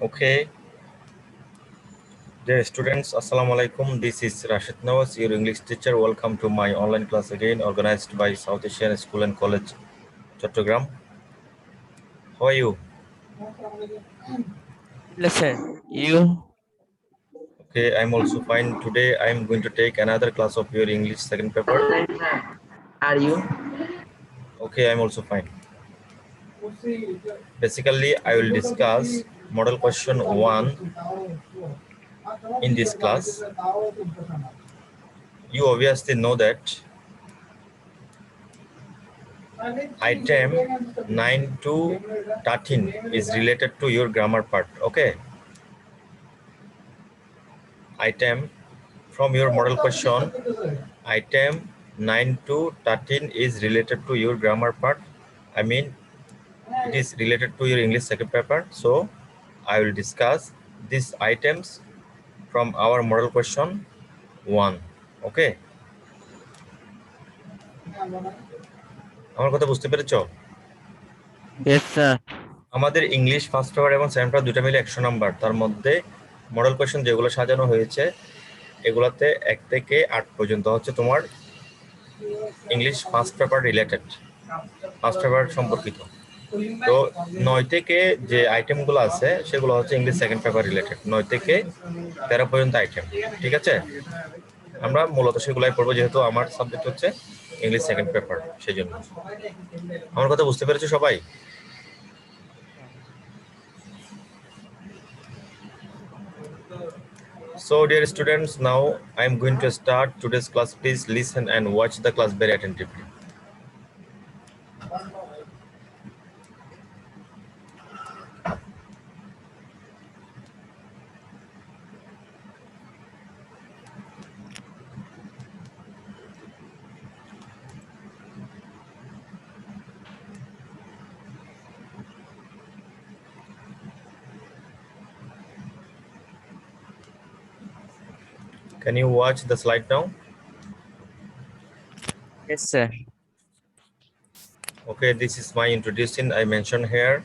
Okay, dear students, Assalamu alaikum. This is Rashid Nawaz, your English teacher. Welcome to my online class again, organized by South Asian School and College, Chattogram. How are you? Listen, you. Okay, I'm also fine. Today, I'm going to take another class of your English second paper. Are you? Okay, I'm also fine. Basically, I will discuss model question 1 in this class. You obviously know that item 9 to 13 is related to your grammar part. Okay, item from your model question, item 9 to 13 is related to your grammar part. I mean, it is related to your English second paper. So I will discuss these items from our model question 1. Okay, আমার কথা বুঝতে পেরেছো? Yes, sir. আমাদের English first paper এবং second paper দুটো মিলে 100 number. তার মধ্যে মডেল কোয়েশ্চন যেগুলো সাজানো হয়েছে এগুলাতে 1 থেকে 8 পর্যন্ত হচ্ছে তোমার English first paper related, first paper সম্পর্কিত। তো 9 থেকে যে আইটেমগুলো আছে সেগুলো হচ্ছে ইংলিশ সেকেন্ড পেপার রিলেটেড। 9 থেকে 13 পর্যন্ত আইটেম, ঠিক আছে? আমরা মূলত সেগুলাই পড়বো, যেহেতু আমার সাবজেক্ট হচ্ছে ইংলিশ সেকেন্ড পেপার, সেই জন্য। আমার কথা বুঝতে পেরেছো সবাই? So dear students, now I am going to start today's class. Please listen and watch the class very attentively. Can you watch the slide now? Yes, sir. Okay, this is my introduction. I mentioned here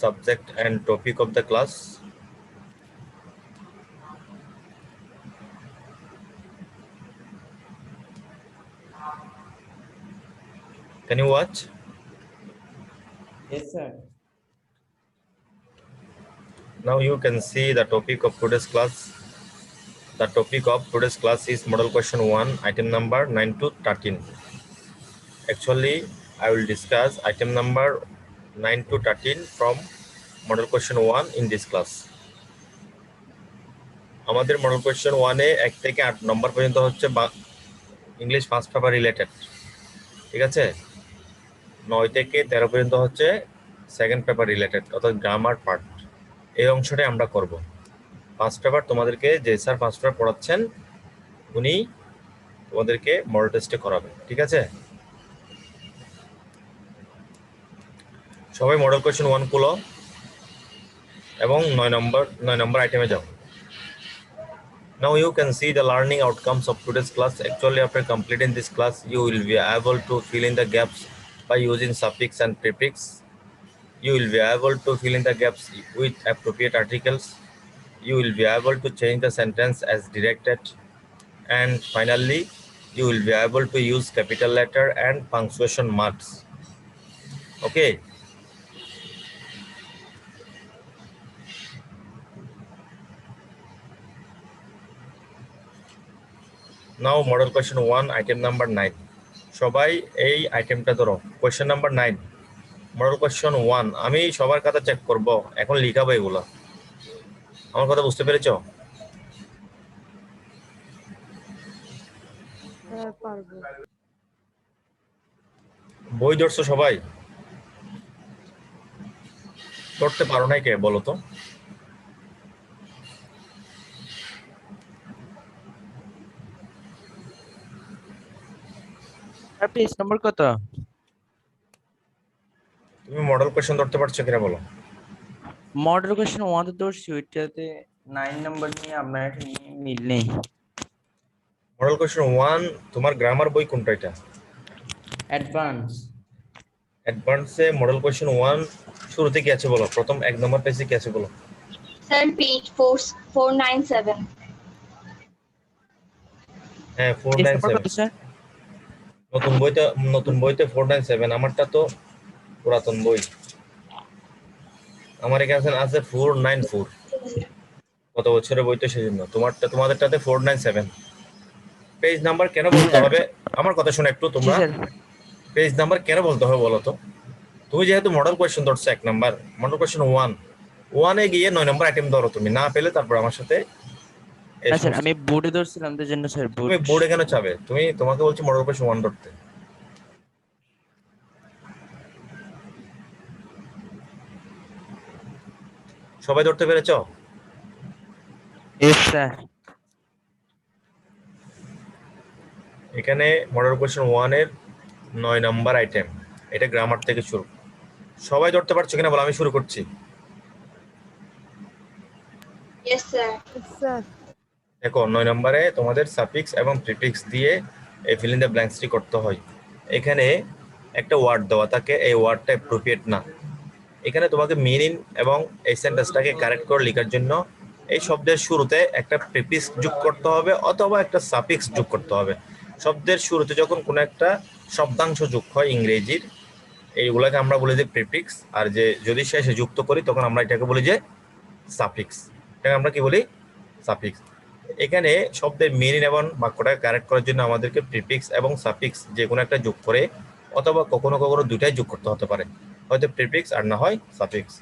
subject and topic of the class. Can you watch? Yes, sir. Now you can see the topic of today's class. The topic of today's class is model question 1, item number 9 to 13. Actually, I will discuss item number 9 to 13 from model question 1 in this class. আমাদের model question 1-এ 1 থেকে 8 নম্বর পর্যন্ত হচ্ছে English first paper related, ঠিক আছে? 9 থেকে 13 পর্যন্ত হচ্ছে second paper related, অর্থাৎ গ্রামার পার্ট। এই অংশটাই আমরা করব। ফার্স্ট পেপার তোমাদেরকে যে স্যার ফার্স্ট পেপার পড়াচ্ছেন উনি তোমাদেরকে মডেল টেস্টে করাবেন, ঠিক আছে? সবাই মডেল কোয়েশ্চেন 1 খুলো এবং 9 নম্বর আইটেমে যাও। Now you can see the learning outcomes of today's class. Actually, after completing this class, you will be able to fill in the gaps by using suffix and prefix. You will be able to fill in the gaps with appropriate articles. You will be able to change the sentence as directed. And finally, you will be able to use capital letter and punctuation marks. Okay. Now model question 1, item number 9. সবাই এই আইটেমটা ধরো, question number 9, model question 1। আমি সবার কথা check করব, এখন লিখাবো এগুলো। আমার কথা বুঝতে পেরেছো? বই ধরছো সবাই? ধরতে পারো নাই কে বলো তো? Sir, page number কত? তুমি মডেল কোয়েশ্চন ধরতে পারছো কিনা বলো? মডেল কোশ্চেন 1 তো ধরছি, ওইটাতে 9 নাম্বার নিয়ে আপনার এটা নিয়ে মিল নেই। মডেল কোয়েশ্চন 1 তোমার গ্রামার বই কোনটা এটা? অ্যাডভান্স। অ্যাডভান্সে মডেল কোয়েশ্চন 1 শুরুতে কি আছে বলো? প্রথম 1 নম্বর পেজে কি আছে বলো? Sir, page 497. হ্যাঁ পেজ নাম্বার 497 কত স্যার? নতুন বইতে 497, আমারটা তো পুরাতন বই। আমার এখানে আছে 494, কত বছরের বই তো সেজন্য। তোমাদেরটাতে 497। পেজ নাম্বার কেন বলতে হবে? আমার কথা শুনে একটু জি তোমরা, স্যার। পেজ নাম্বার কেন বলতে হবে বলো তো? তুমি যেহেতু মডেল কোয়েশ্চেন ধরছো 1 নাম্বার, মডেল কোয়েশ্চেন 1 গিয়ে 9 নম্বর আইটেম ধরো, তুমি না পেলে তারপর আমার সাথে এই না স্যার, সমস্ত। আমি বোর্ডে ধরছিলাম তো জন্য স্যার বোর্ড। তুমি বোর্ডে কেন চাবে? তোমাকে বলছি মডেল কোয়েশ্চেন 1 ধরতে। সবাই ধরতে পেরেছো? Yes sir. এখানে মডেল কোয়েশ্চেন 1 এর 9 নম্বর আইটেম, এটা গ্রামার থেকে শুরু। সবাই ধরতে পারছো কিনা বলো, আমি শুরু করছি। Yes, sir. দেখো 9 নম্বরে তোমাদের সাফিক্স এবং প্রিফিক্স দিয়ে এই ফিল ইন দ্য ব্ল্যাঙ্কসটি করতে হয়। এখানে একটা ওয়ার্ড দেওয়া থাকে, এই ওয়ার্ডটা অ্যাপ্রোপ্রিয়েট না। এখানে তোমাকে মিনিং এবং এই সেন্টেন্সটাকে কারেক্ট করে লেখার জন্য এই শব্দের শুরুতে একটা প্রিফিক্স যোগ করতে হবে অথবা একটা সাফিক্স যোগ করতে হবে। শব্দের শুরুতে যখন কোনো একটা শব্দাংশ যোগ হয় ইংরেজির, এইগুলোকে আমরা বলি যে প্রিফিক্স, আর যদি শেষে যুক্ত করি তখন আমরা এটাকে বলি যে সাফিক্স। এটাকে আমরা কি বলি? সাফিক্স। এখানে শব্দের মিনিং এবং বাক্যটাকে কারেক্ট করার জন্য আমাদেরকে প্রিফিক্স এবং সাফিক্স যে কোনো একটা যোগ করে, অথবা কখনো কখনো দুটাই যোগ করতে হতে পারে, হয়তো প্রিফিক্স আর না হয় সাফিক্স।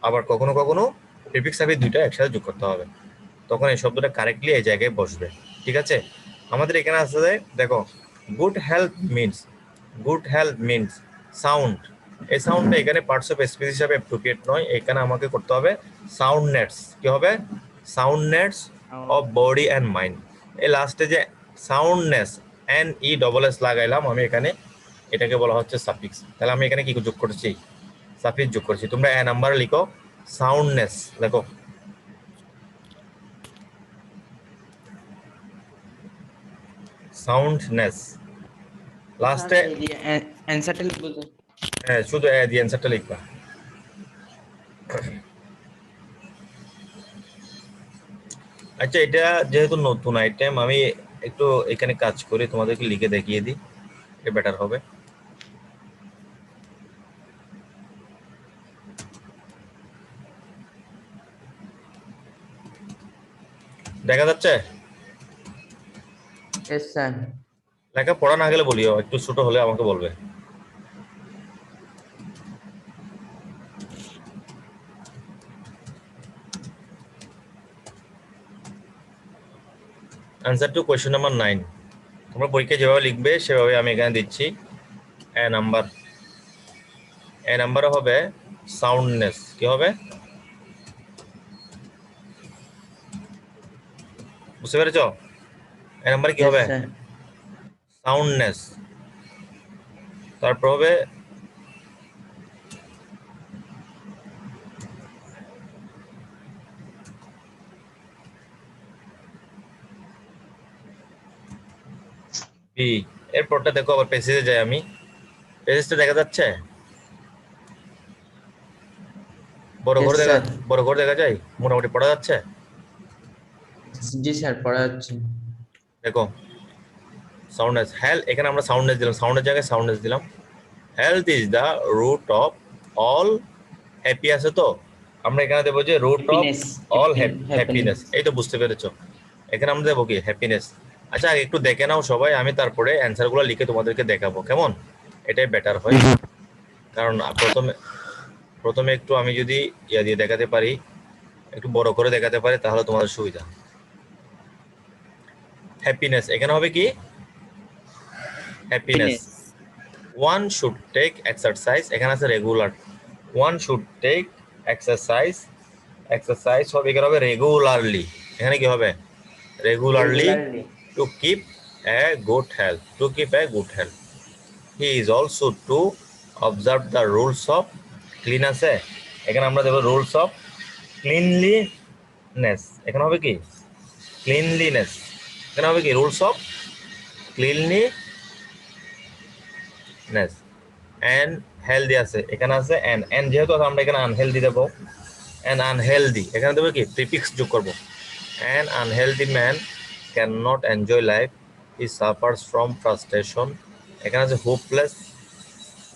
আবার কখনো কখনো প্রিফিক্স সাফিক্স দুইটা একসাথে যোগ করতে হবে, তখন এই শব্দটা কারেক্টলি এই জায়গায় বসবে। ঠিক আছে? আমাদের এখানে আছে যে দেখো, গুড হেলথ মিনস সাউন্ড। এই সাউন্ডটা এখানে পার্টস অফ স্পিচ হিসাবে অ্যাপ্রোপ্রিয়েট নয়, এখানে আমাকে করতে হবে সাউন্ডনেস। কি হবে? সাউন্ডনেস অফ বডি অ্যান্ড মাইন্ড। এই লাস্টে যে সাউন্ডনেস NESS লাগাইলাম আমি এখানে, এটাকে বলা হচ্ছে সাফিক্স। তাহলে আমি এখানে কি যোগ করছি? সাফিক্স যোগ করছি। তোমরা এ নাম্বারে লিখো সাউন্ডনেস, দেখো সাউন্ডনেস লাস্টে। অ্যানসারটা লিখবো স্যার। হ্যাঁ, শুধু এ দিয়ে অ্যান্সারটা লিখবা। আচ্ছা, এটা যেহেতু নতুন আইটেম, আমি একটু এখানে কাজ করে তোমাদেরকে লিখে দেখিয়ে দিই, এটা বেটার হবে। দেখা যাচ্ছে? Yes sir. লেখা পড়া না গেলে বলিও, একটু ছোট হলে আমাকে বলবে। আনসার টু কোয়েশ্চেন নাম্বার 9 তোমরা পরীক্ষায় যেভাবে লিখবে সেভাবে আমি এখানে দিচ্ছি। এ নাম্বারে হবে সাউন্ডনেস। কি হবে? বুঝতে পেরেছ? এ নাম্বারে কি ইয়েস হবে? স্যার। সাউন্ডনেস। তারপর হবে বি। এরপরটা দেখো, আবার প্যাসেজে যাই আমি। প্যাসেজটা দেখা যাচ্ছে? Yes sir. বড় করে দেখা যায়? মোটামুটি পড়া যাচ্ছে? জি স্যার, পড়া যাচ্ছে। দেখো সাউন্ডনেস, এখানে আমরা সাউন্ডনেস দিলাম, সাউন্ডের জায়গায় সাউন্ডনেস দিলাম। Health is the root of all happy আছে, তো আমরা এখানে দেবো যে root of happiness. All happiness. এই তো বুঝতে পেরেছো? এখানে আমরা দেবো কি? হ্যাপিনেস। আচ্ছা, আগে একটু দেখে নাও সবাই, আমি তারপরে অ্যান্সারগুলো লিখে তোমাদেরকে দেখাবো, কেমন? এটাই বেটার হয়। কারণ প্রথমে একটু আমি যদি ইয়া দিয়ে দেখাতে পারি, একটু বড় করে দেখাতে পারি, তাহলে তোমাদের সুবিধা। হ্যাপিনেস এখানে হবে কি? Happiness. One should take exercise, এখানে আছে regular. One should take exercise, exercise হবে এখানে হবে রেগুলারলি। এখানে কি হবে? Regularly to keep a good health, to keep a good health. He is also to observe the rules of clean আছে, এখানে আমরা দেবো রুলস অফ ক্লিনলিনেস। এখানে হবে কি? ক্লিনলিনেস। এখানে হবে কি? Rules of cleanliness. And healthy আছে, এখানে আছে অ্যান্ড যেহেতু আমরা এখানে আনহেলদি দেবো, অ্যান আনহেলদি, এখানে দেবো কি প্রিফিক্স যোগ করব। An unhealthy man can not enjoy life, he suffers from frustration, এখানে আছে হোপলেস,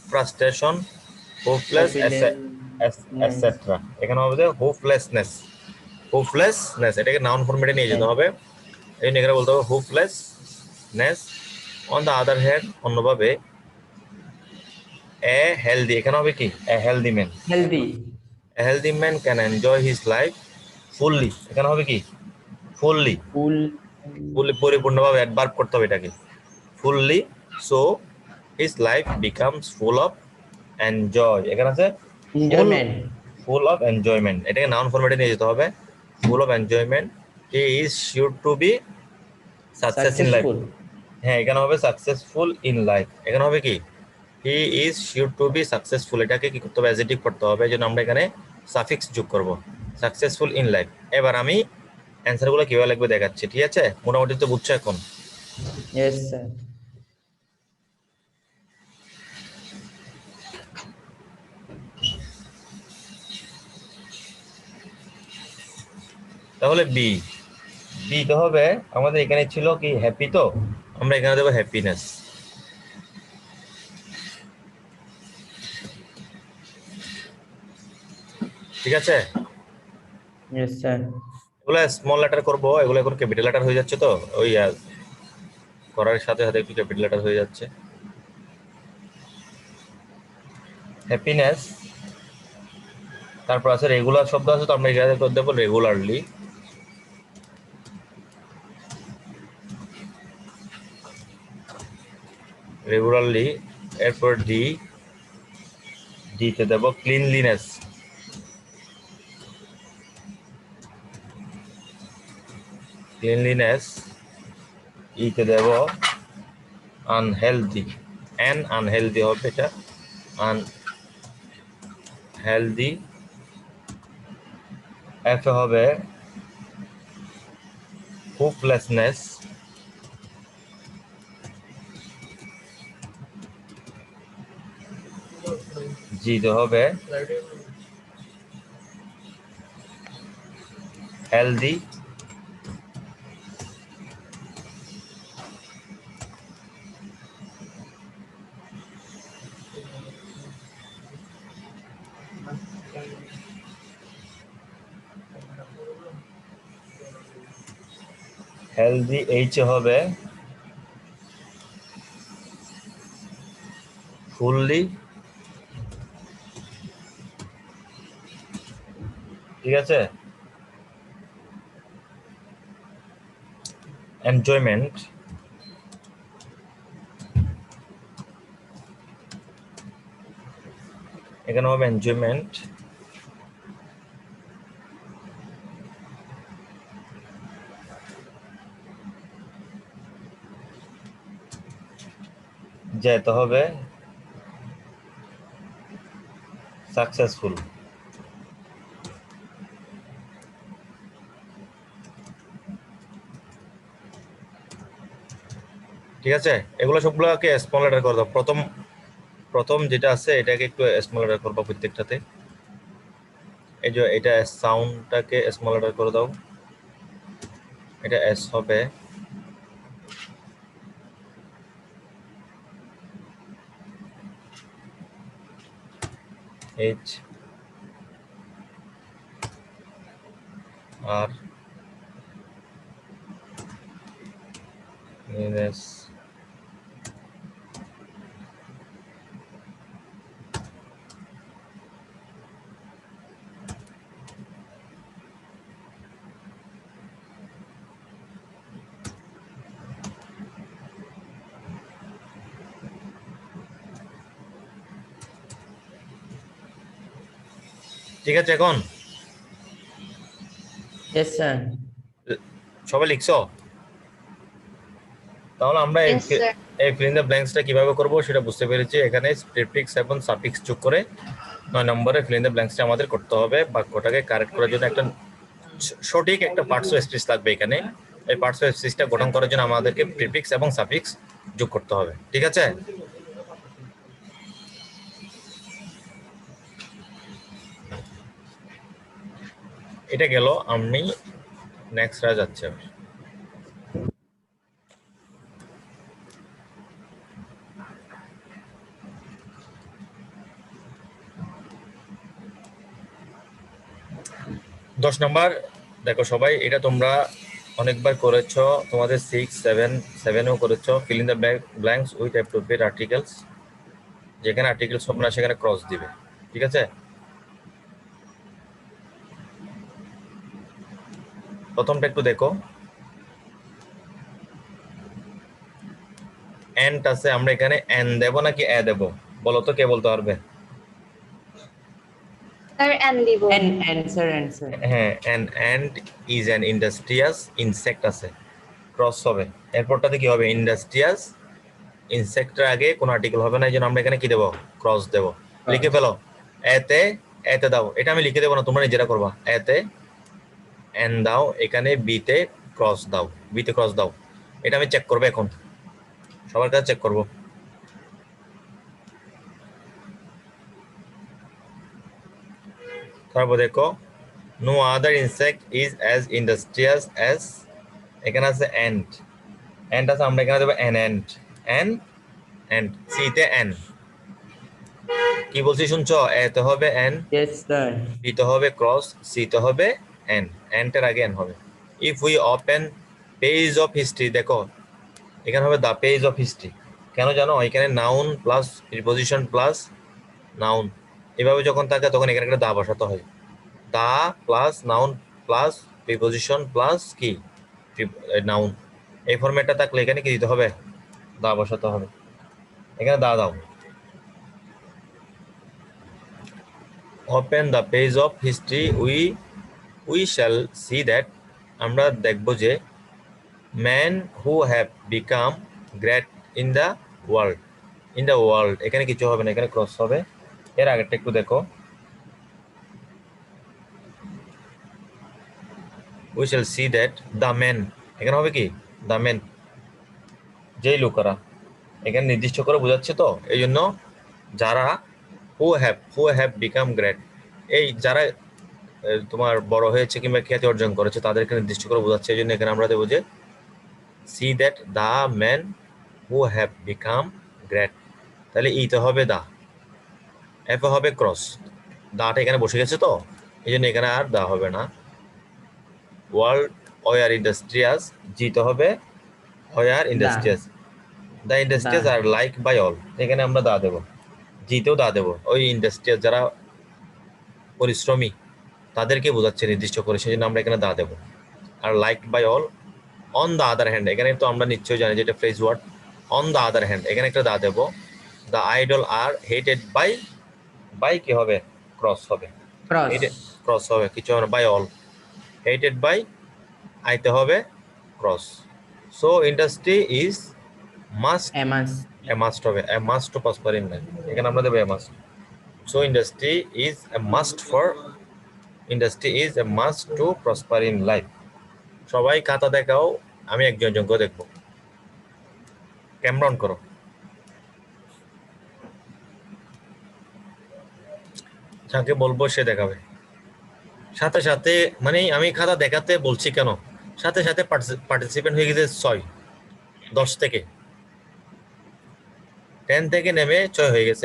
ফ্রাস্ট্রেশন, হোপলেস এটসেট্রা, এখানে হবে যে হোপলেসনেস, হোপলেসনেস এটাকে নাউন ফরম্যাটে নিয়ে যেতে হবে। এই জন্য এখানে বলতে হবে hopelessness. On the other hand, অন্যভাবে এ হেলদি, এখানে হবে কি এ healthy man, healthy A healthy man can enjoy his life fully, এখানে হবে কি ফুললি, ফুল ফুললি পরিপূর্ণভাবে অ্যাডভার্ব করতে হবে এটাকে fully. So his life becomes full of enjoy, এখানে আছে ফুল, এনজয়মেন্ট ফুল অফ এনজয়মেন্ট, এটাকে নাউন ফরম্যাটে নিয়ে যেতে হবে full of enjoyment. He is sure to B success in life, successful হ্যাঁ এখানে হবে সাকসেসফুল ইন লাইফ, এখানে হবে কি he is sure to be successful, এটাকে কি করতে হবে অ্যাডজেক্টিভ করতে হবে, এই জন্য আমরা এখানে সাফিক্স যোগ করব সাকসেসফুল ইন লাইফ। এবার আমি অ্যান্সারগুলো কিভাবে লিখবে দেখাচ্ছি, ঠিক আছে? মোটামুটি তো বুঝছো এখন। ইয়েস স্যার তাহলে বি, বি তো হবে আমাদের এখানে ছিল কি হ্যাপি, তো আমরা এখানে দেবো হ্যাপিনেস, ঠিক আছে? ইয়েস স্যার এগুলো স্মল লেটার করবো, এগুলো এখন ক্যাপিটাল লেটার হয়ে যাচ্ছে, তো ওই করার সাথে সাথে একটু ক্যাপিটাল লেটার হয়ে যাচ্ছে। হ্যাপিনেস, তারপর আছে রেগুলার শব্দ আছে, তো আমরা এখানে দেবো রেগুলারলি, রেগুলারলি। এরপর ডি, ডিতে দেব ক্লিনলিনেস, ক্লিনলিনেস। ইতে দেব আনহেলদি, অ্যান আনহেলদি হবে এটা, আনহেলদি। এফ হবে হোপলেসনেস, জিতে হবে হেলদি, হেলদি। এইচ হবে ফুললি, ঠিক আছে? এনজয়মেন্ট, এখানে হবে এনজয়মেন্ট। যেতে হবে সাকসেসফুল, ঠিক আছে? এগুলো সবগুলোকে স্মল লেটার করে দাও। প্রথম প্রথম যেটা আছে এটাকে একটু স্মল লেটার করবা প্রত্যেকটাতে। এই যে এটা সাউন্ডটাকে স্মল লেটার করে দাও, এটা এস হবে। এইচ আর এস, ঠিক আছে? এখন ইয়েস স্যার সবাই লিখছো? তাহলে আমরা Yes, sir. এই ফিল ইন দ্য ব্ল্যাঙ্কসটা কিভাবে করব সেটা বুঝতে পেরেছি। এখানে প্রিফিক্স এবং সাফিক্স যোগ করে 9 নম্বরে ফিল ইন দ্য ব্ল্যাঙ্কসটা আমাদের করতে হবে। বাক্যটাকে কারেক্ট করার জন্য একটা সঠিক একটা পার্টস অফ স্পিচ লাগবে এখানে। এই পার্টস অফ স্পিচটা গঠন করার জন্য আমাদেরকে প্রিফিক্স এবং সাফিক্স যোগ করতে হবে, ঠিক আছে? এটা গেল, আমি নেক্সট রা যাচ্ছি আবার। দশ নম্বর দেখো সবাই, এটা তোমরা অনেকবার করেছো, তোমাদের 6, 7, 7-এও করেছো। Fill in the blanks with appropriate articles. যেখানে আর্টিকেলস হবে না সেখানে ক্রস দিবে, ঠিক আছে? প্রথমটা একটু দেখো, এন্ড আছে, আমরা এখানে এন দেব নাকি এ দেব? বলো তো, কে বলতে পারবে? Sir, and দিব। answer হ্যাঁ, ant is an industrious insect আছে, ক্রস হবে। এরপরটাতে কি হবে? ইন্ডাস্ট্রিয়াস ইনসেক্টের আগে কোনো আর্টিকেল হবে না, এই জন্য আমরা এখানে কি দেব? ক্রস দেব। লিখে ফেলো, এতে এতে দাও। এটা আমি লিখে দেবো না, তোমরা নিজেরা করবা। এতে এন দাও, এখানে বিতে ক্রস দাও, বিতে ক্রস দাও। এটা আমি চেক করবো এখন, সবার কাছে চেক করবো। তারপর দেখো, no other insect is as industrious as, এখানে আছে এন্ড, এন্ড আছে, আমরা এখানে দেবো এন এন্ড, এন এন্ড, সিতে এন। কি বলছি শুনছো? এতে হবে এন, yes sir বিতে হবে ক্রস, সিতে হবে এন, এন্টের আগে এন হবে। If we open page of history, দেখো এখানে হবে দ্য পেজ অফ হিস্ট্রি। কেন জানো? এখানে noun plus preposition plus noun, এভাবে যখন থাকে তখন এখানে একটা দা বসাতে হয়। The plus noun plus preposition plus কি নাউন, এই ফরম্যাটটা থাকলে এখানে কি দিতে হবে? দা বসাতে হবে। এখানে দা দাও। Open the page of history we shall see that, আমরা দেখব যে man who have become great in the world, in the world, এখানে কিছু হবে না, এখানে ক্রস হবে। এর আগেরটা একটু দেখো, we shall see that the man, এখানে হবে কি? দ্য ম্যান, যেই লোকেরা, এখানে নির্দিষ্ট করে বোঝাচ্ছে তো, এই জন্য যারা হু হ্যাভ বিকাম গ্রেট, এই যারা তোমার বড় হয়েছে কিংবা খ্যাতি অর্জন করেছে তাদেরকে নির্দিষ্ট করে বোঝাচ্ছে, এই জন্য এখানে আমরা দেবো যে see that the man who have become great. তাহলে ইতে হবে দা, এফ হবে ক্রস, দাটা এখানে বসে গেছে তো, এই জন্য এখানে আর দা হবে না। ওয়ার্ল্ড ওয়ার ইন্ডাস্ট্রিয়াস, জিতে হবে war industrious, the industrious are like by all, এখানে আমরা দা দেবো, জিতেও দা দেবো। ওই ইন্ডাস্ট্রিয়াস যারা পরিশ্রমী তাদেরকে বোঝাচ্ছে নির্দিষ্ট করে, সেই জন্য আমরা এখানে দা দেবো। আর like by all, on the other hand, এখানে তো আমরা নিশ্চয়ই জানি যেটা phrase word. On the other hand, এখানে একটা দা দেবো। The idle are hated by, by কি হবে? ক্রস হবে, cross ক্রস হবে, কিছু হবে না, বাই অল। হেটেড বাই, আইতে হবে cross. So industry is must, amos a must হবে, a must to prosper in life, এখানে আমরা দেবো a must. So industry is a must for, industry is a must to prosper in life. সবাই খাতা দেখাও, আমি একজন একজন করে দেখবো। ক্যামেরা অন করো। যাকে বলবো সে দেখাবে। সাথে সাথে, মানে আমি খাতা দেখাতে বলছি কেন, সাথে সাথে পার্টিসিপেন্ট হয়ে গেছে 6, 10 থেকে 10 থেকে নেমে 6 হয়ে গেছে।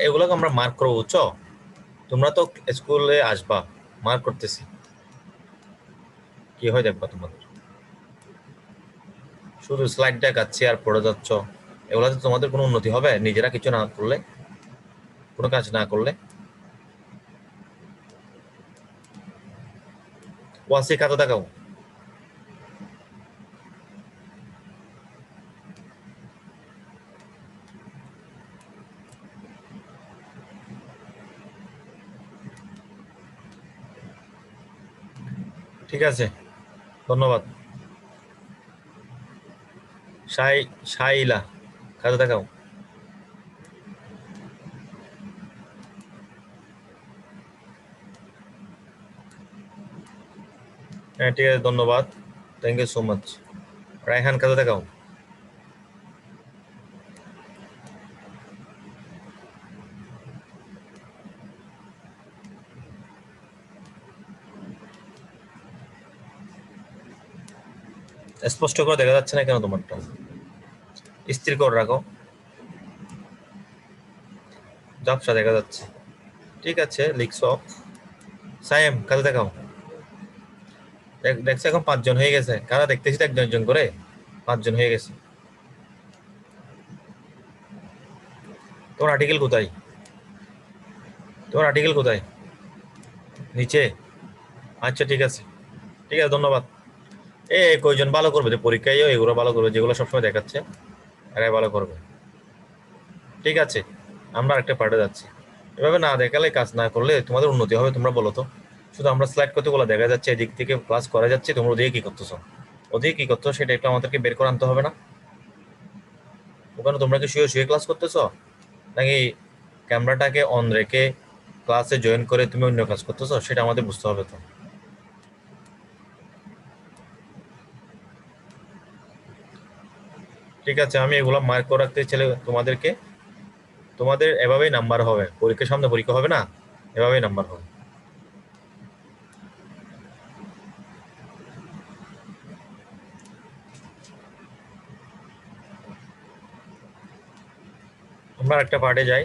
এগুলোকে আমরা মার্ক করবো, বুঝছো? তোমরা তো স্কুলে আসবা, মার্ক করতেছি, কি হয় দেখবা তোমাদের। শুধু স্লাইড দেখাচ্ছি আর পড়ে যাচ্ছ, এগুলাতে তোমাদের কোনো উন্নতি হবে নিজেরা কিছু না করলে, কোনো কাজ না করলে? ওয়াসি খাতা দেখাও। ঠিক আছে, ধন্যবাদ। শাইলা খাতা দেখাও। হ্যাঁ ঠিক আছে, ধন্যবাদ, thank you so much. Raihan খাতা দেখাও। স্পষ্ট করে দেখা যাচ্ছে না কেন তোমারটা? স্থির করে রাখো, ঝাপসা দেখা যাচ্ছে। ঠিক আছে, লিখছো। সায়েম কাজে দেখাও। দেখছো এখন 5 জন হয়ে গেছে, কারা দেখতেছি তো একজন একজন করে 5 জন হয়ে গেছে। তোমার আর্টিকেল কোথায়? তোমার আর্টিকেল কোথায়? নিচে? আচ্ছা ঠিক আছে, ঠিক আছে, ধন্যবাদ। কয়জন ভালো করবে যে পরীক্ষায়ও এগুলো ভালো করবে, যেগুলো সবসময় দেখাচ্ছে এরাই ভালো করবে। ঠিক আছে, আমরা একটা পার্টে যাচ্ছি। এভাবে না দেখালে, কাজ না করলে তোমাদের উন্নতি হবে? তোমরা বলো তো। শুধু আমরা স্লাইড করতে বলে দেখা যাচ্ছে, এদিক থেকে ক্লাস করা যাচ্ছে, তোমরা ওদিকে কি করতেছো? ওদিকে কি করছো সেটা একটু আমাদেরকে বের করে আনতে হবে না? ওখানে তোমরা কি শুয়ে শুয়ে ক্লাস করতেছো, নাকি ক্যামেরাটাকে অন রেখে ক্লাসে জয়েন করে তুমি অন্য কাজ করতেছো? সেটা আমাদের বুঝতে হবে তো। ঠিক আছে, আমি এগুলো মার্ক করে রাখতে চাইলে তোমাদেরকে, তোমাদের এভাবেই নাম্বার হবে। পরীক্ষার সামনে পরীক্ষা হবে না, এভাবেই নাম্বার হবে। আমরা একটা পার্টে যাই।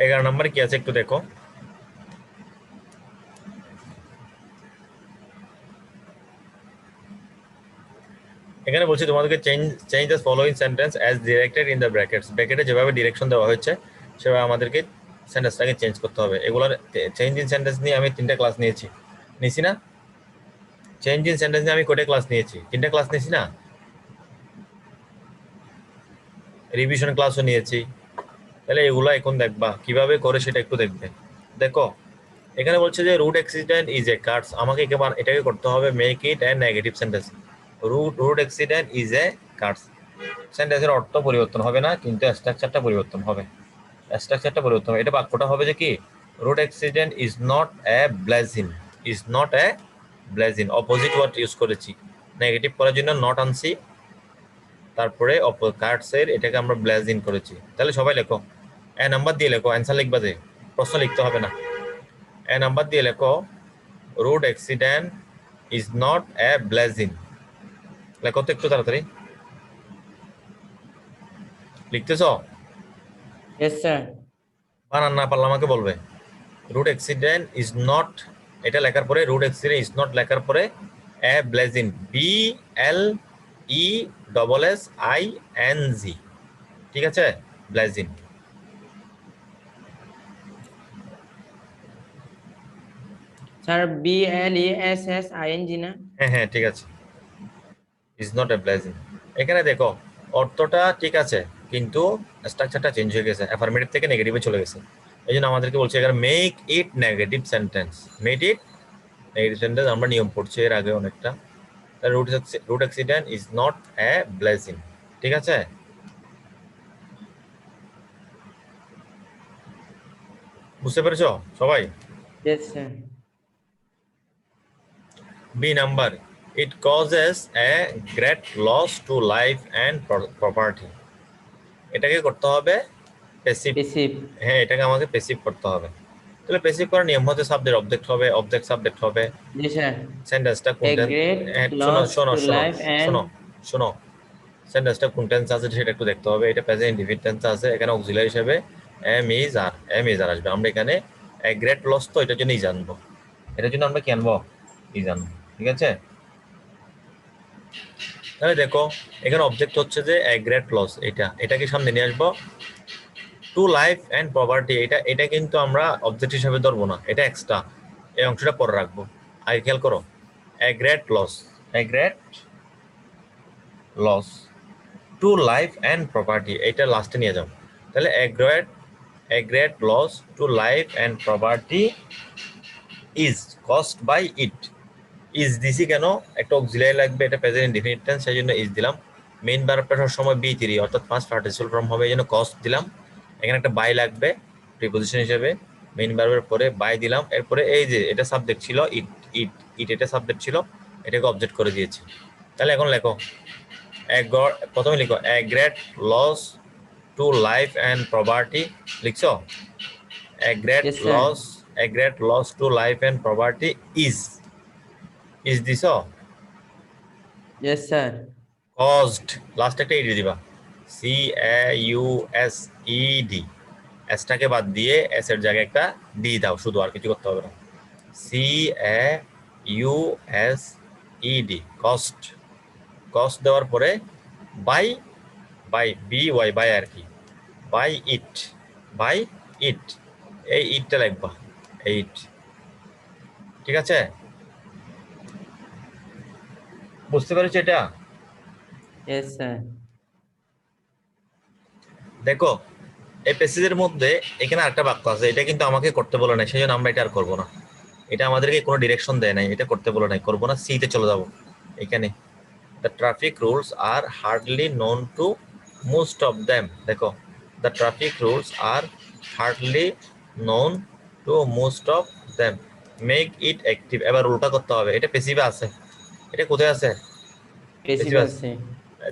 এগারো নম্বরে কি আছে একটু দেখো। এখানে বলছি তোমাদেরকে change the following sentence as directed in the brackets. ব্র্যাকেটে যেভাবে ডিরেকশন দেওয়া হয়েছে সেভাবে আমাদেরকে সেন্টেন্সটাকে চেঞ্জ করতে হবে। এগুলোর চেঞ্জ ইন সেন্টেন্স নিয়ে আমি 3টা ক্লাস নিয়েছি না? চেঞ্জ ইন সেন্টেন্স নিয়ে আমি কয়টা ক্লাস নিয়েছি? 3টা ক্লাস নিয়েছি না? রিভিশন ক্লাসও নিয়েছি। তাহলে এগুলো এখন দেখবা কিভাবে করে, সেটা একটু দেখবে। দেখো এখানে বলছে যে road accident is a curse. আমাকে এটাকে করতে হবে make it and negative sentence. Road accident is a curse. সেন্টেন্সের অর্থ পরিবর্তন হবে না, কিন্তু স্ট্রাকচারটা পরিবর্তন হবে। স্ট্রাকচারটা পরিবর্তন হবে। এটা বাক্যটা হবে যে কি, road accident is not a blessing. Is not a blessing, opposite word use করেছি। নেগেটিভ করার জন্য নট আনছি, তারপরে কার্ডসের এটাকে আমরা ব্লেজিং করেছি। তাহলে সবাই লেখো, এ নাম্বার দিয়ে লেখো, অ্যান্সার লিখবা যে, প্রশ্ন লিখতে হবে না। এ নাম্বার দিয়ে লেখো, road accident is not a blessing. লেখো তো একটু তাড়াতাড়ি। লিখতেছ? Yes sir. বানান না পারলে আমাকে বলবে। রোড অ্যাক্সিডেন্ট ইজ নট, এটা লেখার পরে রোড অ্যাক্সিডেন্ট ইজ নট লেখার পরে এ ব্লেজিং, BLESSING। ঠিক আছে, ব্লেজিং। सर BLESSING ना? হ্যাঁ হ্যাঁ ঠিক আছে, ইজ নট এ ব্লেজিং। এখানে দেখো অর্থটা ঠিক আছে, কিন্তু স্ট্রাকচারটা চেঞ্জ হয়ে গেছে, অ্যাফার্মেটিভ থেকে নেগেটিভে চলে গেছে। এই জন্য আমাদেরকে বলছে এখানে make it negative sentence. Make it negative sentence আমরা নিয়ম পড়ছি এর আগে অনেকটা। Road accident is not a blessing. ঠিক আছে, বুঝতে পেরেছো সবাই? Yes sir. B number, it causes a great loss to life and property. এটাকে করতে হবে প্যাসিভ। पैसिव। হ্যাঁ, এটাকে আমাকে প্যাসিভ করতে হবে। তাহলে প্যাসিভ করার নিয়ম হচ্ছে সাবজেক্ট অবজেক্ট হবে, অবজেক্ট সাবজেক্ট হবে। जी सर। সেন্টেন্সটা কোন A টেন্স, great শোনো loss শোনো to শোনো life and শোনো শোনো, সেন্টেন্সটা কোন টেন্স আছে সেটা একটু দেখতে হবে। এটা প্রেজেন্ট ইনডিফিনিট টেন্স আছে, এখানে অক্সিলারি হিসেবে এম ইজ আর আসবে। আমরা এখানে এ গ্রেট লস, তো এটার জন্যই জানবো, এটার জন্য আমরা কি আনবো, ই জানবো। ঠিক আছে, তাহলে দেখো এখানে অবজেক্ট হচ্ছে যে এ গ্রেট লস, এটাকে সামনে নিয়ে আসবো। টু লাইফ অ্যান্ড প্রপার্টি, এটা কিন্তু আমরা অবজেক্ট হিসেবে ধরবো না, এটা এক্সট্রা, এই অংশটা পরে রাখবো। আগে খেয়াল করো, a great loss to life and property, এটা লাস্টে নিয়ে যাও। তাহলে a great loss to life and property is caused by it. Is দিছি কেন, একটা অক্সিলারি লাগবে, এটা প্রেজেন্ট ইনডিফিনিট টেন্স, সেই জন্য ইজ দিলাম। মেইন ভার্বটা সবসময় B3 অর্থাৎ ফার্স্ট পার্টিসিপাল ফর্ম হবে, এই জন্য কস্ট দিলাম। এখানে একটা বাই লাগবে প্রিপোজিশন হিসেবে, মেইন ভার্বের পরে বাই দিলাম। এরপরে এই যে এটা সাবজেক্ট ছিল, ইট এটা সাবজেক্ট ছিল, এটাকে অবজেক্ট করে দিয়েছি। তাহলে এখন লেখো, প্রথমে লিখো a great loss to life and property লিখছো a great Yes, sir. loss to life and property is this Yes, sir. caused last একটা ed দিবা c a u s e d s টাকে বাদ দিয়ে s এর জায়গায় একটা d দাও শুধু আর কিছু করতে হবে না c a u s e d cost দেওয়ার পরে by by আর কি by it এই ইটটা লিখবা এইট ঠিক আছে বুঝতে পেরেছো এটা Yes, sir. দেখো এই প্যাসেজের মধ্যে এখানে আরেকটা বাক্য আছে এটা কিন্তু আমাকে করতে বলে নাই সেজন্য আমরা এটা আর করব না এটা আমাদেরকে কোনো ডিরেকশন দেয় নাই এটা করতে বলে নাই করব না সি তে চলে যাব এখানে the traffic rules are hardly known to most of them দেখো the traffic rules are hardly known to most of them make it active এবার উল্টা করতে হবে এটা প্যাসিভে আছে এটা কোথায় আছে Passive Passive আছে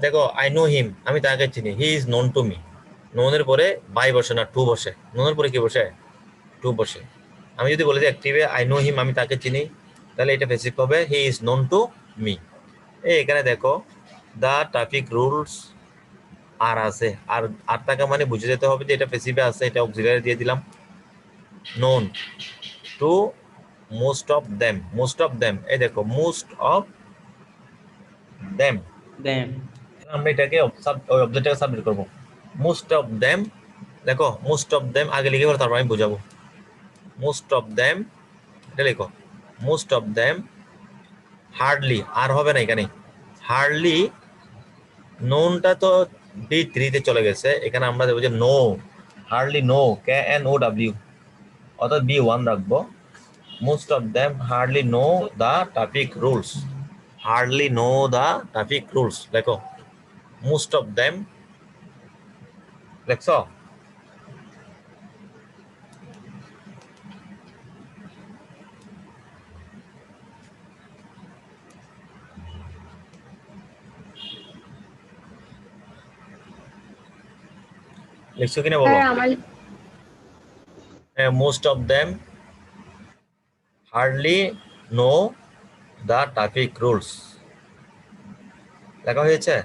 দেখো আই নো হিম আমি তাকে চিনি he is known to me নোনের পরে বাই বসে না টু বসে নোনের পরে কি বসে টু বসে আমি যদি বলি যে অ্যাক্টিভে আই নো হিম আমি তাকে চিনি তাহলে এটা প্যাসিভ হবে হি ইজ নোন টু মি এখানে দেখো দা ট্রাফিক রুলস আর আছে আর আর টাকা মানে বুঝে যেতে হবে যে এটা প্যাসিভে আছে এটা অক্সিলারি দিয়ে দিলাম known to most of them এই দেখো মোস্ট অফ দেম them. আমরা এটাকে ওই অবজেক্টটাকে সাবমিট করব মোস্ট অফ দেম দেখো মোস্ট অফ দেম আগে লিখে পরে তারপর আমি বোঝাবো মোস্ট অফ দেম এটা লিখো মোস্ট অফ দেম হার্ডলি আর হবে না এখানে হার্ডলি নোনটা তো B3 তে চলে গেছে এখানে আমরা দেবো যে নো হার্ডলি নো KNOW অর্থাৎ B1 রাখবো most of them hardly know the traffic rules দেখো মোস্ট অফ দেম দেখছো লিখছো কিনা বলো স্যার আমার most of them hardly know the traffic rules লেখা হয়েছে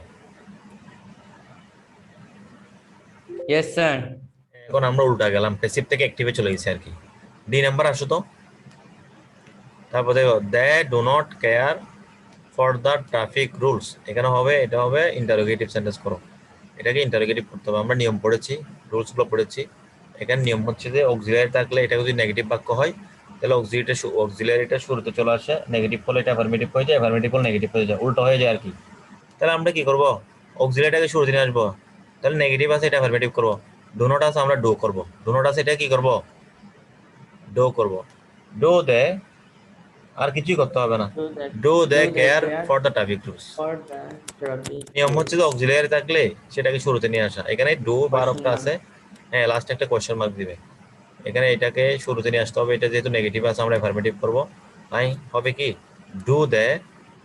Yes, sir. এখন আমরা উল্টা গেলাম প্যাসিভ থেকে অ্যাক্টিভে চলে গেছি আর কি ডি নাম্বার আসো তো তারপর দেখো they do not care for the traffic rules এখানে হবে এটা হবে ইন্টারোগেটিভ সেন্টেন্স করো এটাকে ইন্টারোগেটিভ করতে হবে আমরা নিয়ম পড়েছি রুলসগুলো পড়েছি এখানে নিয়ম হচ্ছে যে অক্সিলারি থাকলে এটা যদি নেগেটিভ বাক্য হয় তাহলে অক্সিলারিটা শুরুতে চলে আসে নেগেটিভ হলে এটা অ্যাফার্মেটিভ হয়ে যায় অ্যাফার্মেটিভ হলে নেগেটিভ হয়ে যায় উল্টো হয়ে যায় আর কি তাহলে আমরা কি করবো অক্সিলারিটাকে শুরুতে নিয়ে আসবো তাহলে নেগেটিভ আছে এটা অ্যাফার্মেটিভ করবো ডু নট আছে আমরা ডু করবো ডু নট আছে এটা কি করবো ডু করবো ডু দে আর কিছুই করতে হবে না do they care for the traffic rules For the traffic. নিয়ম হচ্ছে যে অক্সিলারি থাকলে সেটাকে শুরুতে নিয়ে আসা এখানে ডু বারকটা আছে হ্যাঁ লাস্টে একটা কোয়েশ্চেন মার্ক দিবে এখানে এটাকে শুরুতে নিয়ে আসতে হবে এটা যেহেতু নেগেটিভ আছে আমরা অ্যাফার্মেটিভ করব তাই হবে কি do they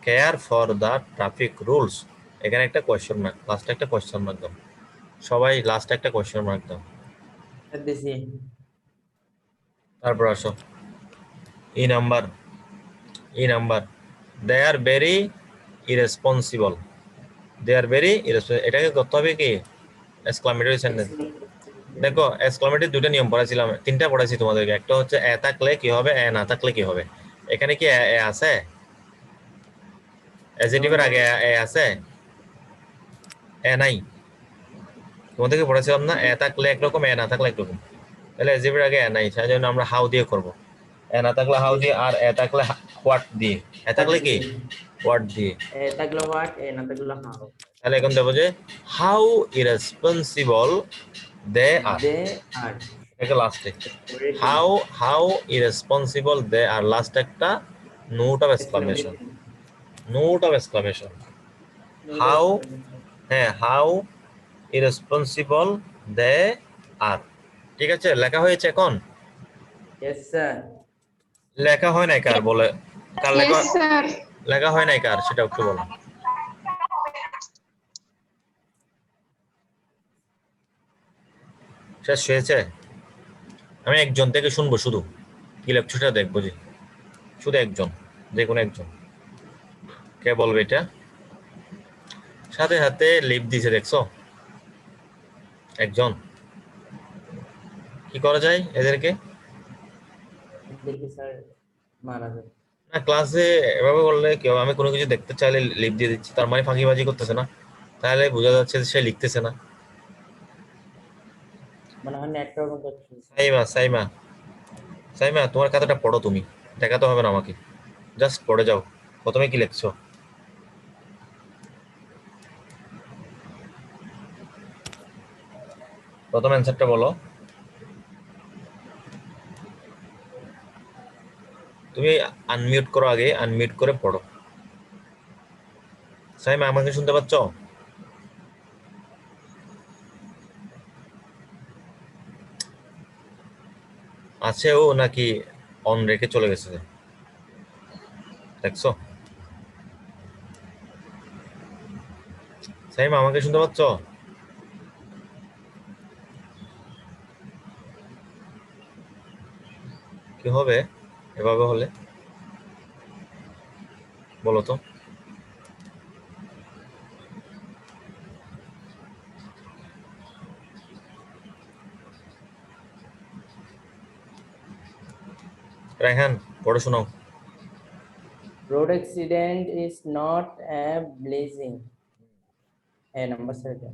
care for the traffic rules এখানে একটা কোয়েশ্চেন মার্ক লাস্টে একটা কোয়েশ্চেন মার্ক দাও সবাই লাস্টে একটা কোয়েশ্চেন মার্ক দাও This is তারপর আসো E number they are very irresponsible এটাকে করতে হবে কি এক্সক্লামেটরি সেন্টেন্স দেখো এক্সক্লামেটরি দুটো নিয়ম পড়াইছিলাম তিনটা পড়াইছি তোমাদেরকে একটা হচ্ছে এ থাকলে কি হবে এ না থাকলে কি হবে এখানে কি এ আছে অ্যাডজেক্টিভের আগে এ আছে এ নাই তোমাদেরকে পড়াইছিলাম না এ থাকলে একরকম এ না থাকলে একরকম তাহলে অ্যাডজেক্টিভের আগে এ নাই সেই জন্য আমরা হাউ দিয়ে করব এ না থাকলে হাউ দিয়ে আর এ থাকলে হোয়াট দিয়ে এ থাকলে কি হোয়াট দিয়ে taglo what na taglo how. তাহলে এখন দেবো যে how irresponsible they are They are. এটা লাস্টে how irresponsible they are last একটা নোট অফ এক্সক্লামেশন হাউ হ্যাঁ হাউ ইরেসপন্সিবল দে আর ঠিক আছে লেখা হয়েছে এখন Yes, sir. লেখা হয় নাই কার বলে কার লেখা Yes, sir. লেখা হয় নাই কার সেটা একটু বলো শেষ হয়েছে? আমি একজন থেকে শুনবো, শুধু কি লেকচারটা দেখবো, যে শুধু একজন, যে কোনো একজন। কে বলবে এটা? সাথে সাথে লিপ দিছে, দেখছো? একজন। কি করা যায় এদেরকে? দেখি স্যার মারা যাবে। না, ক্লাসে এভাবে বললে কেউ, আমি কোনো কিছু দেখতে চাইলে লিপ দিয়ে দিচ্ছি, তার মানে ফাঁকিবাজি করতেছে না, তাহলে বোঝা যাচ্ছে যে সে লিখতেছে না। মানে হয় নেটওয়ার্ক মতো কিছু। সাইমা, সাইমা, সাইমা, তোমার খাতাটা পড়ো তুমি, দেখাতে হবে না আমাকে, জাস্ট পড়ে যাও। প্রথমে কি লিখছো? প্রথম অ্যান্সারটা বলো। তুমি আনমিউট করো, আগে আনমিউট করে পড়ো। সাইমা, আমাকে শুনতে পাচ্ছ? আছে ও, নাকি অন রেখে চলে গেছে? দেখছো? সাইমা, আমাকে শুনতে পাচ্ছ? কি হবে এভাবে হলে, বলো তো? রায়হান, পড়ে শোনাও। Road accident is not a blessing. Number sir এটা।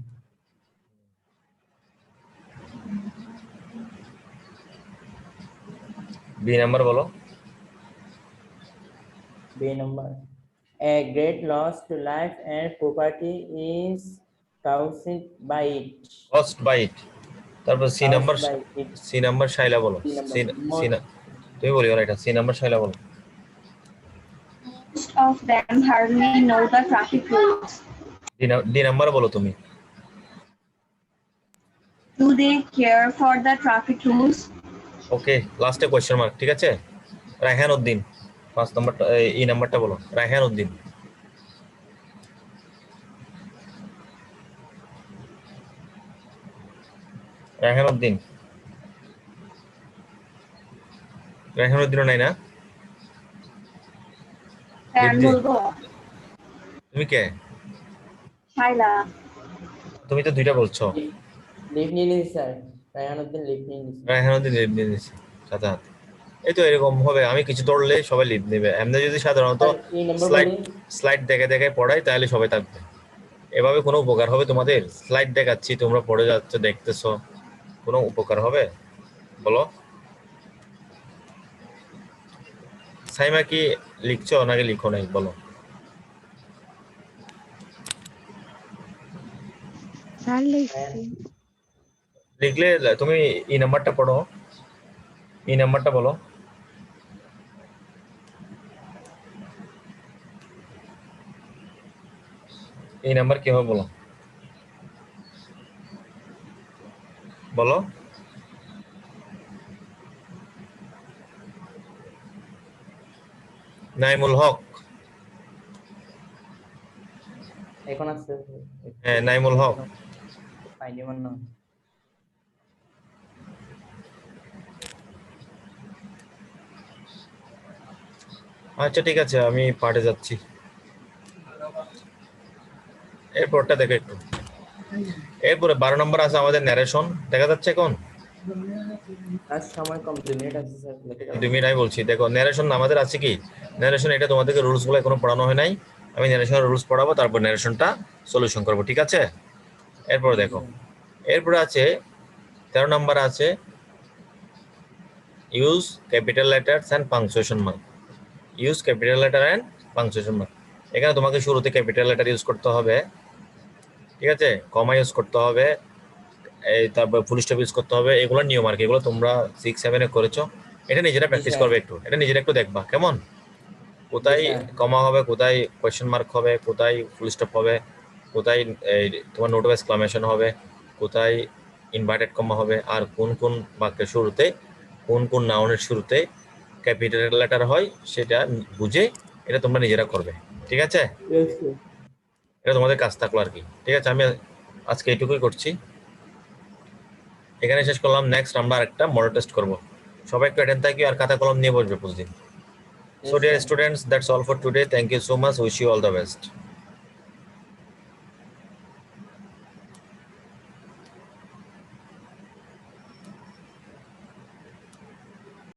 বি নাম্বার বলো। B number, a great loss to life and property is caused by it. Caused by it. তারপর C Caused number, by it. C number শাইলা বলো। B number, C, C না, তুমি বলিও না এটা, সি নাম্বার শাইলা বলো। Most of them hardly know the traffic rules. D number বলো তুমি। Do they care for the traffic rules? ওকে, লাস্টে কোয়েশ্চেন মার্ক, ঠিক আছে? রায়হান উদ্দিন, 5 নাম্বারটা, ই নাম্বারটা বলো, রায়হান উদ্দিন। রায়হান উদ্দিন, রায়হান উদ্দিনও নাই না? স্যার লিপ দি, বলবো? তুমি কে? শাইলা। তুমি তো দুইটা বলছো। লিভ নিয়ে নিয়েছি স্যার, রায়হানুদ্দিন লিভ নিয়ে নিয়েছি। রায়হান উদ্দিন লিপ দিয়ে দিচ্ছে সাথে হাতে। এই তো এরকম হবে, আমি কিছু ধরলে সবাই লিপ নেবে। এমনি যদি সাধারণত স্যার এই নাম্বার স্লাইড, বলি। স্লাইড দেখে দেখে পড়াই, তাহলে সবাই থাকবে। এভাবে কোনো উপকার হবে তোমাদের? স্লাইড দেখাচ্ছি, তোমরা পড়ে যাচ্ছ, দেখতেছো, কোনো উপকার হবে বলো? সাইমা, কি লিখছো নাকি লিখো নাই বলো? লিখলে তুমি এই নাম্বারটা পড়ো, এই নাম্বারটা বলো। এই নাম্বার কি হবে বলো, বলো। নাইমুল হক। এখন আসছে। হ্যাঁ, নাইমুল হক। পাইনি আমার নাম। আচ্ছা ঠিক আছে, আমি পাঠে যাচ্ছি। এরপরটা দেখো একটু। এরপরে 12 নম্বর আছে আমাদের ন্যারেশন, দেখা যাচ্ছে এখন? আর সময় কম, 2 মিনিট আছে স্যার। 2 মিনিট আমি বলছি, দেখো ন্যারেশন আমাদের আছে কি? ন্যারেশন, এটা তোমাদেরকে রুলস গুলো এখনো পড়ানো হয় নাই, আমি ন্যারেশনের রুলস পড়াবো, তারপর ন্যারেশনটা সলিউশন করবো, ঠিক আছে? এরপরে দেখো, এরপরে আছে 13 নম্বর আছে use capital letters and punctuation mark. Use capital letter and punctuation mark. এখানে তোমাকে শুরুতে ক্যাপিটাল লেটার ইউজ করতে হবে, ঠিক আছে? কমা ইউজ করতে হবে, এই তারপর ফুল স্টপ ইউজ করতে হবে। এগুলো নিয়ম আর কি, এগুলো তোমরা 6-7 করেছো। এটা নিজেরা প্র্যাকটিস করবে একটু, এটা নিজেরা একটু দেখবা কেমন, কোথায় কমা হবে, কোথায় কোয়েশ্চেন মার্ক হবে, কোথায় ফুল স্টপ হবে, কোথায় এই তোমার নোট অফ এক্সক্লামেশন হবে, কোথায় ইনভার্টেড কমা হবে, আর কোন কোন বাক্যের শুরুতে, কোন কোন নাউনের শুরুতে ক্যাপিটাল লেটার হয়, সেটা বুঝে এটা তোমরা নিজেরা করবে, ঠিক আছে? এটা তোমাদের কাজ থাকলো আর কি, ঠিক আছে? আমি আজকে এইটুকুই করছি। এখানে শেষ করলাম। নেক্সট আমরা আরেকটা মডেল টেস্ট করব। সবাই একটু অ্যাটেন্ড থাকি আর খাতা কলম নিয়ে বসবে প্রতিদিন। So dear students, that's all for today. Thank you so much. Wish you all the best.